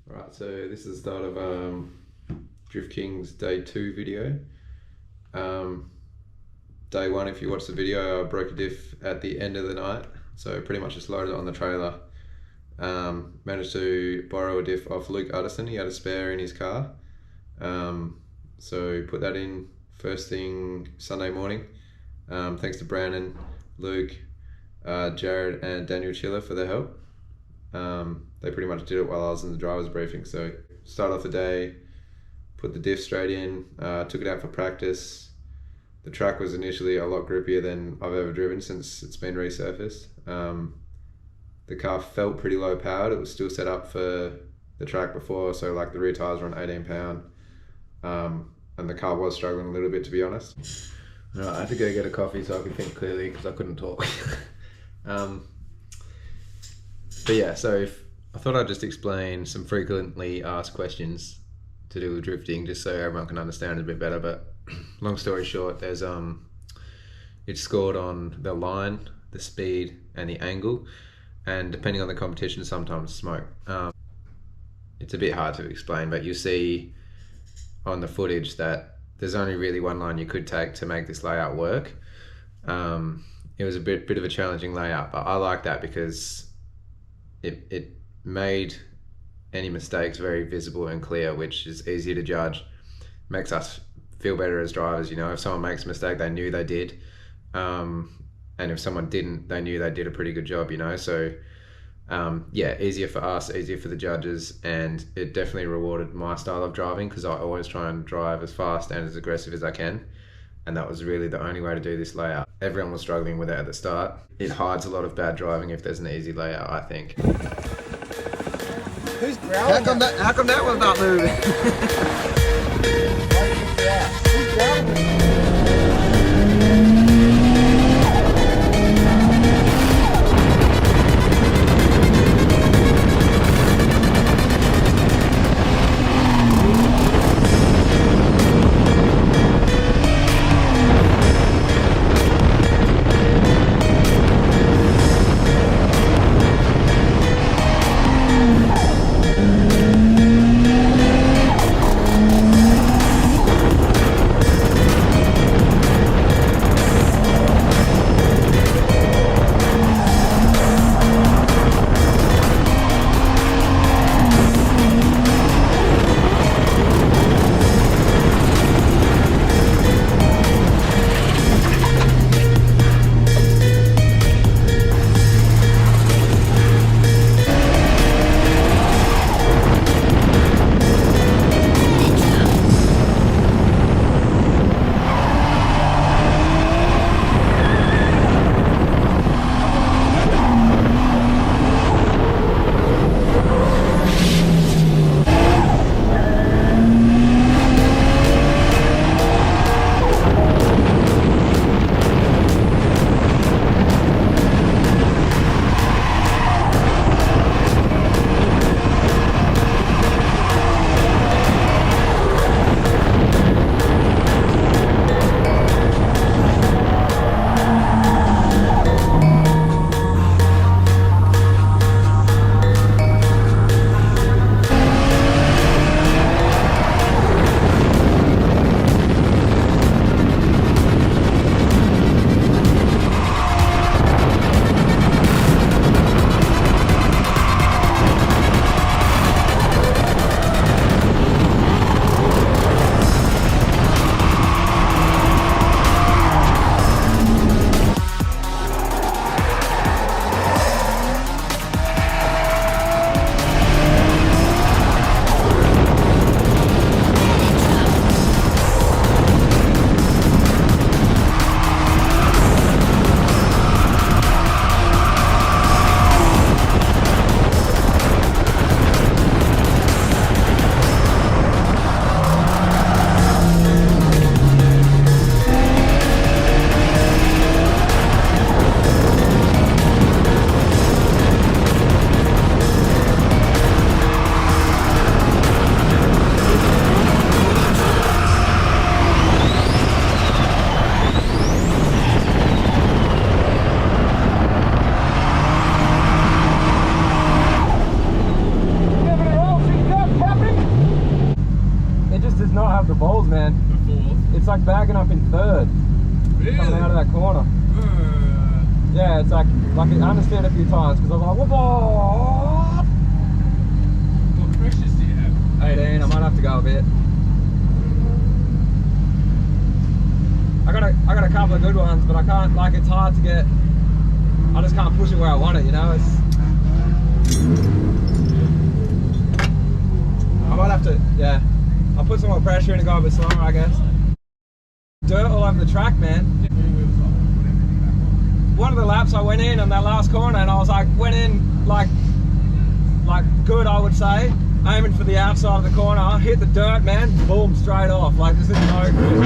Right, so this is the start of Drift King's Day 2 video. Day 1, if you watch the video, I broke a diff at the end of the night, so pretty much just loaded it on the trailer. Managed to borrow a diff off Luke Utterson. He had a spare in his car, so put that in first thing Sunday morning. Thanks to Brandon, Luke, Jared and Daniel Chiller for their help. They pretty much did it while I was in the driver's briefing. So start off the day, put the diff straight in, took it out for practice. The track was initially a lot grippier than I've ever driven since it's been resurfaced. The car felt pretty low powered. It was still set up for the track before, so like the rear tyres were on 18 pound, and the car was struggling a little bit, to be honest. Right, I had to go get a coffee so I could think clearly because I couldn't talk. But yeah, so I thought I'd just explain some frequently asked questions to do with drifting, just so everyone can understand it a bit better. But long story short, there's it's scored on the line, the speed, and the angle, and depending on the competition, sometimes smoke. It's a bit hard to explain, but you see on the footage that there's only really one line you could take to make this layout work. It was a bit of a challenging layout, but I like that because it made any mistakes very visible and clear, which is easier to judge. Makes us feel better as drivers, you know. If someone makes a mistake, they knew they did, and if someone didn't, they knew they did a pretty good job, you know. So yeah, easier for us, easier for the judges, and it definitely rewarded my style of driving because I always try and drive as fast and as aggressive as I can, and that was really the only way to do this layout. Everyone was struggling with it at the start. It hides a lot of bad driving if there's an easy layout, I think. Who's growling? How come that one's not moving? Who's growling? up the balls, man. It's like bagging up in third. Really? Coming out of that corner. Yeah, it's like it understeered a few times because I was like, whoop. What pressures do you have? 18, I might have to go a bit. I got a couple of good ones, but I can't, like, it's hard to get, I just can't push it where I want it, you know? I might have to, yeah. I'll put some more pressure in and go a bit slower, I guess. Dirt all over the track, man. One of the laps I went in on that last corner and I was like, went in like good, I would say, aiming for the outside of the corner, hit the dirt, man, boom, straight off, like this is no good.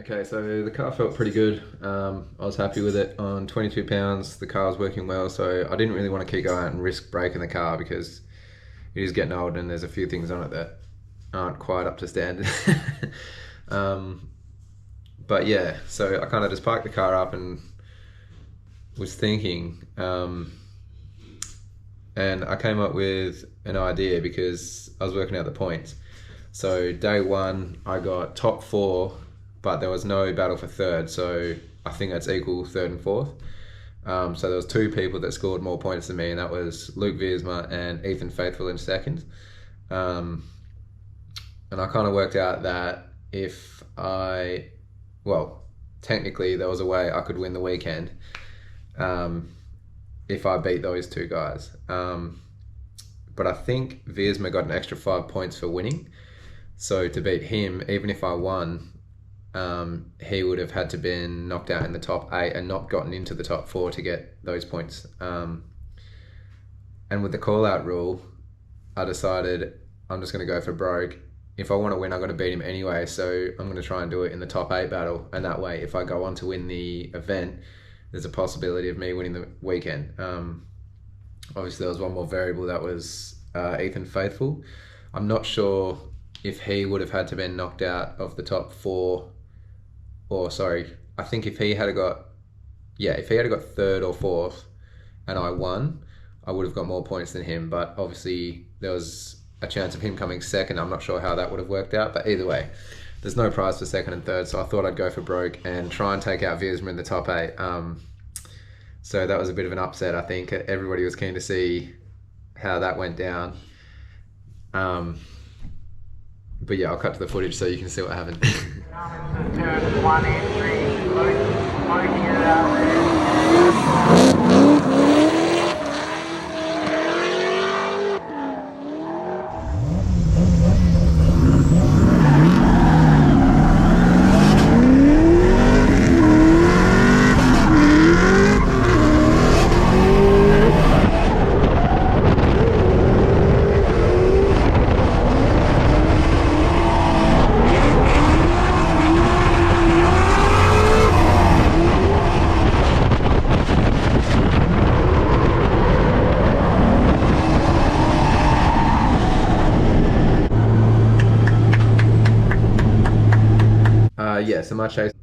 Okay, so the car felt pretty good. I was happy with it. On 22 pounds, the car was working well, so I didn't really want to keep going out and risk breaking the car because it is getting old and there's a few things on it that aren't quite up to standard. But yeah, so I kind of just parked the car up and was thinking, and I came up with an idea because I was working out the points. So day one, I got top 4, but there was no battle for third, so I think that's equal third and fourth. So there was 2 people that scored more points than me, and that was Luke Visor and Ethan Faithful in second. And I kind of worked out that technically there was a way I could win the weekend if I beat those 2 guys. But I think Visor got an extra 5 points for winning. So to beat him, even if I won, he would have had to been knocked out in the top 8 and not gotten into the top 4 to get those points. And with the call-out rule, I decided I'm just going to go for broke. If I want to win, I've got to beat him anyway, so I'm going to try and do it in the top 8 battle, and that way, if I go on to win the event, there's a possibility of me winning the weekend. Obviously, there was one more variable, that was Ethan Faithful. I'm not sure if he would have had to been knocked out of the top 4, I think if he had got third or fourth and I won, I would have got more points than him, but obviously there was a chance of him coming second. I'm not sure how that would have worked out, but either way, there's no prize for second and third, so I thought I'd go for broke and try and take out Visor in the top 8. So that was a bit of an upset, I think. Everybody was keen to see how that went down. But yeah, I'll cut to the footage so you can see what happened. Turn 1 entry, Luke, it out there.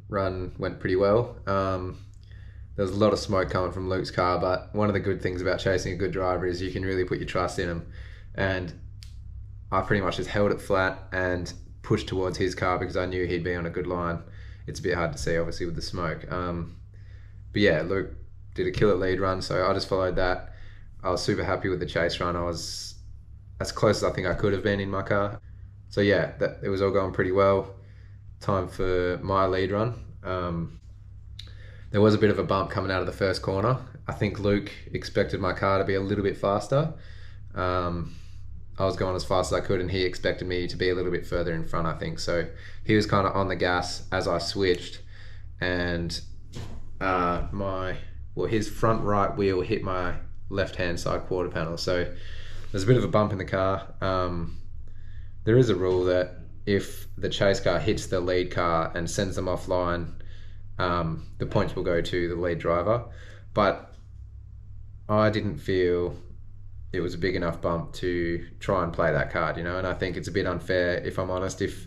run went pretty well. There was a lot of smoke coming from Luke's car, but one of the good things about chasing a good driver is you can really put your trust in him. And I pretty much just held it flat and pushed towards his car because I knew he'd be on a good line. It's a bit hard to see, obviously, with the smoke. But yeah, Luke did a killer lead run, so I just followed that. I was super happy with the chase run. I was as close as I think I could have been in my car. So yeah, it was all going pretty well. Time for my lead run. There was a bit of a bump coming out of the first corner. I think Luke expected my car to be a little bit faster. I was going as fast as I could and he expected me to be a little bit further in front, I think. So he was kind of on the gas as I switched, and his front right wheel hit my left-hand side quarter panel. So there's a bit of a bump in the car. There is a rule that if the chase car hits the lead car and sends them offline, the points will go to the lead driver. But I didn't feel it was a big enough bump to try and play that card, and I think it's a bit unfair, if I'm honest. If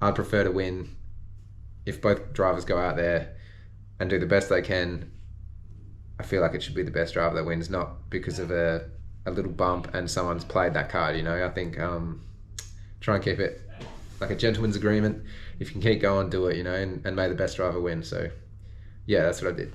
I'd prefer to win, if both drivers go out there and do the best they can, I feel like it should be the best driver that wins, not because of a little bump and someone's played that card. I think try and keep it like a gentleman's agreement. If you can keep going, do it, and may the best driver win. So yeah, that's what I did.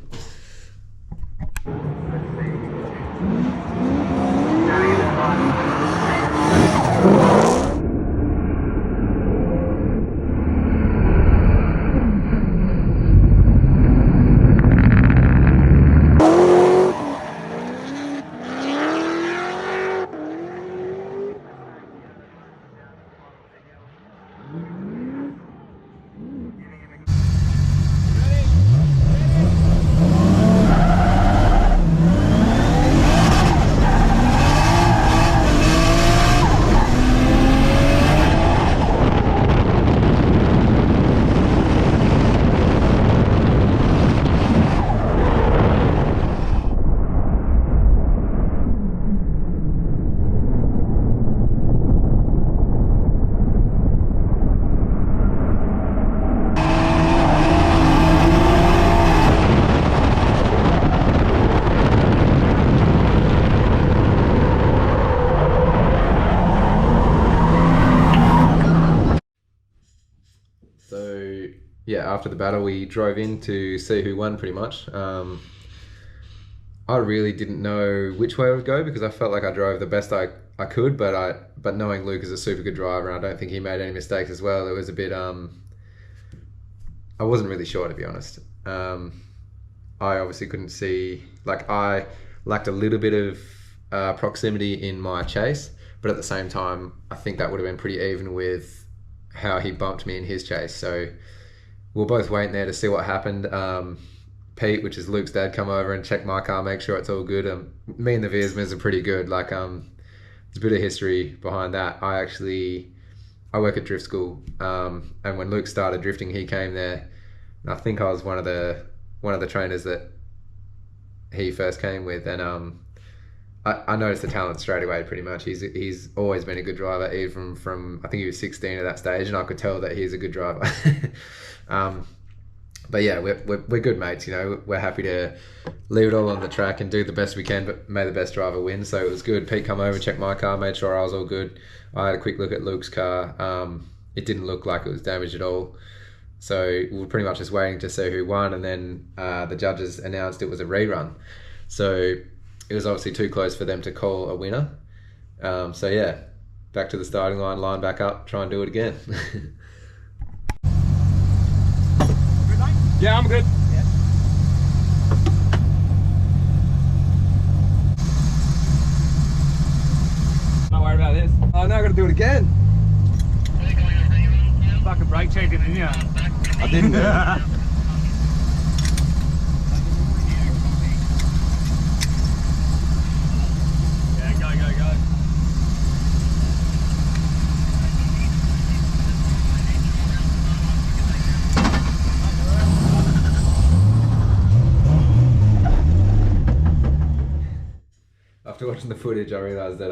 Yeah, after the battle we drove in to see who won pretty much. I really didn't know which way I would go because I felt like I drove the best I could, but knowing Luke is a super good driver and I don't think he made any mistakes as well, it was a bit I wasn't really sure, to be honest. I obviously couldn't see, I lacked a little bit of proximity in my chase, but at the same time I think that would have been pretty even with how he bumped me in his chase. So we were both waiting there to see what happened. Pete, which is Luke's dad, come over and check my car, make sure it's all good. Me and the Viersmans are pretty good. There's a bit of history behind that. I work at drift school, and when Luke started drifting, he came there, and I think I was one of the trainers that he first came with, and I noticed the talent straight away. Pretty much, he's always been a good driver, even from I think he was 16 at that stage, and I could tell that he's a good driver. But yeah, we're good mates. We're happy to leave it all on the track and do the best we can, but may the best driver win. So it was good. Pete come over, checked my car, made sure I was all good. I had a quick look at Luke's car. It didn't look like it was damaged at all. So we were pretty much just waiting to see who won, and then the judges announced it was a rerun. So it was obviously too close for them to call a winner. So yeah, back to the starting line back up, try and do it again. Yeah, I'm good. Yeah. Not worried about this. Oh, now I gotta do it again. Fucking brake checking in here. I didn't do it. Go. After watching the footage, I realised that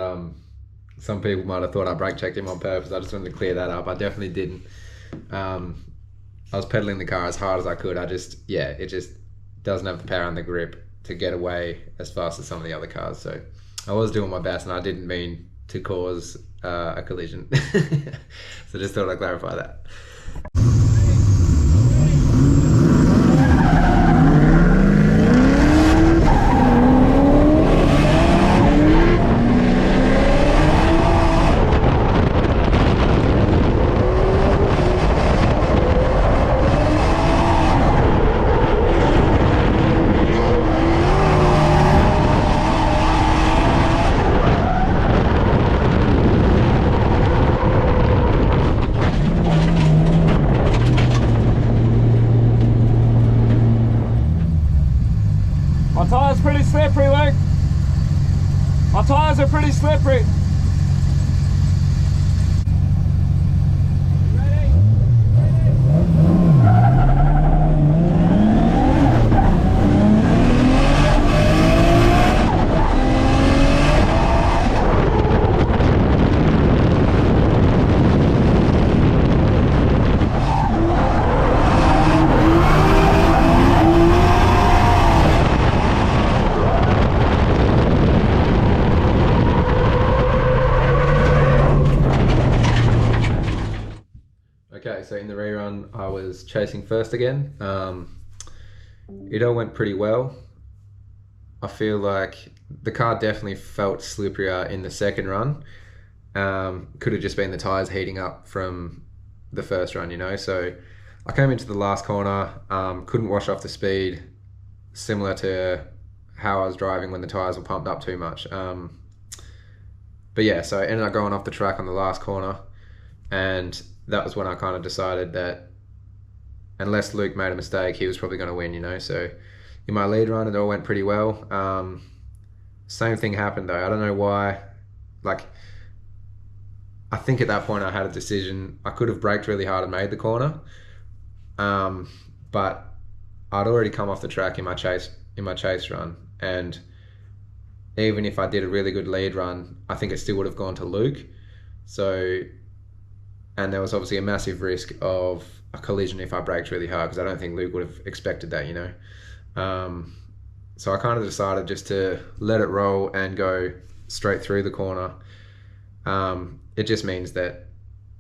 some people might have thought I brake checked him on purpose. I just wanted to clear that up. I definitely didn't. I was pedaling the car as hard as I could. It just doesn't have the power and the grip to get away as fast as some of the other cars. So I was doing my best, and I didn't mean to cause a collision. So just thought I'd clarify that. My tyre's pretty slippery, Luke. My tyres are pretty slippery. Okay, so in the rerun, I was chasing first again. It all went pretty well. I feel like the car definitely felt slipperier in the second run. Could have just been the tyres heating up from the first run, you know. So I came into the last corner, couldn't wash off the speed, similar to how I was driving when the tyres were pumped up too much. But yeah, so I ended up going off the track on the last corner, and that was when I kind of decided that unless Luke made a mistake, he was probably going to win, you know. So in my lead run, it all went pretty well. Same thing happened though. I don't know why. Like, I think at that point I had a decision. I could have braked really hard and made the corner, but I'd already come off the track in my chase run, and even if I did a really good lead run, I think it still would have gone to Luke. So, and there was obviously a massive risk of a collision if I braked really hard, because I don't think Luke would have expected that, you know. So I kind of decided just to let it roll and go straight through the corner. It just means that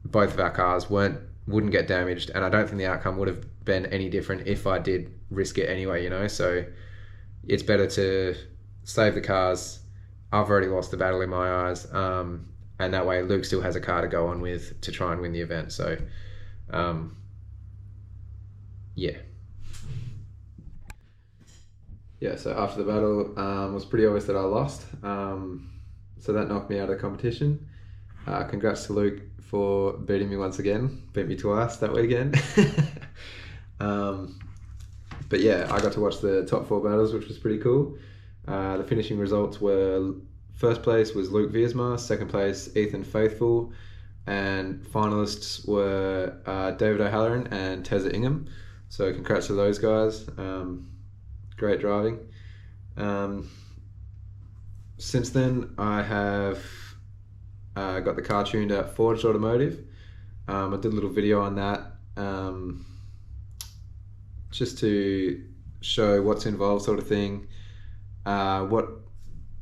both of our cars wouldn't get damaged, and I don't think the outcome would have been any different if I did risk it anyway, you know. So it's better to save the cars. I've already lost the battle in my eyes, and that way Luke still has a car to go on with to try and win the event. So yeah, so after the battle, it was pretty obvious that I lost, so that knocked me out of the competition. Congrats to Luke for beating me once again. Beat me twice that weekend. But yeah, I got to watch the top 4 battles, which was pretty cool. The finishing results were: first place was Luke Viersma, second place Ethan Faithful, and finalists were David O'Halloran and Tezza Ingham. So congrats to those guys. Great driving. Since then, I have got the car tuned at Forged Automotive. I did a little video on that, just to show what's involved, sort of thing, what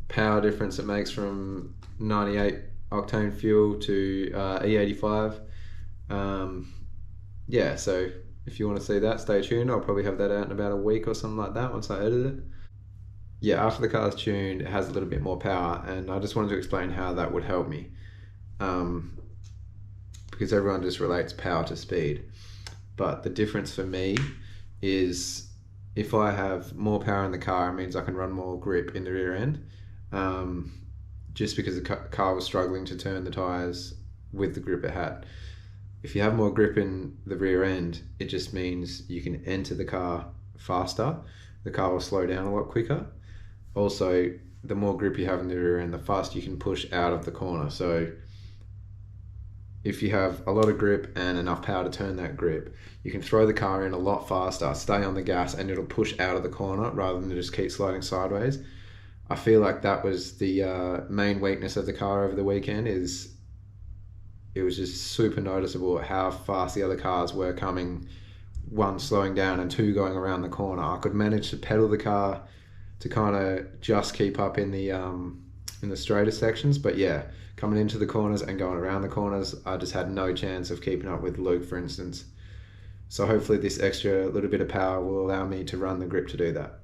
power difference it makes from 98 octane fuel to E85. Yeah, so if you want to see that, stay tuned. I'll probably have that out in about a week or something like that once I edit it. Yeah, after the car's tuned, it has a little bit more power, and I just wanted to explain how that would help me, because everyone just relates power to speed. But the difference for me is if I have more power in the car, it means I can run more grip in the rear end, just because the car was struggling to turn the tyres with the grip it had. If you have more grip in the rear end, it just means you can enter the car faster. The car will slow down a lot quicker. Also, the more grip you have in the rear end, the faster you can push out of the corner. So if you have a lot of grip and enough power to turn that grip, you can throw the car in a lot faster, stay on the gas, and it'll push out of the corner rather than just keep sliding sideways. I feel like that was the main weakness of the car over the weekend. Is it was just super noticeable how fast the other cars were coming one, slowing down, and two, going around the corner. I could manage to pedal the car to kind of just keep up in the straighter sections, but yeah, coming into the corners and going around the corners, I just had no chance of keeping up with Luke, for instance. So hopefully this extra little bit of power will allow me to run the grip to do that.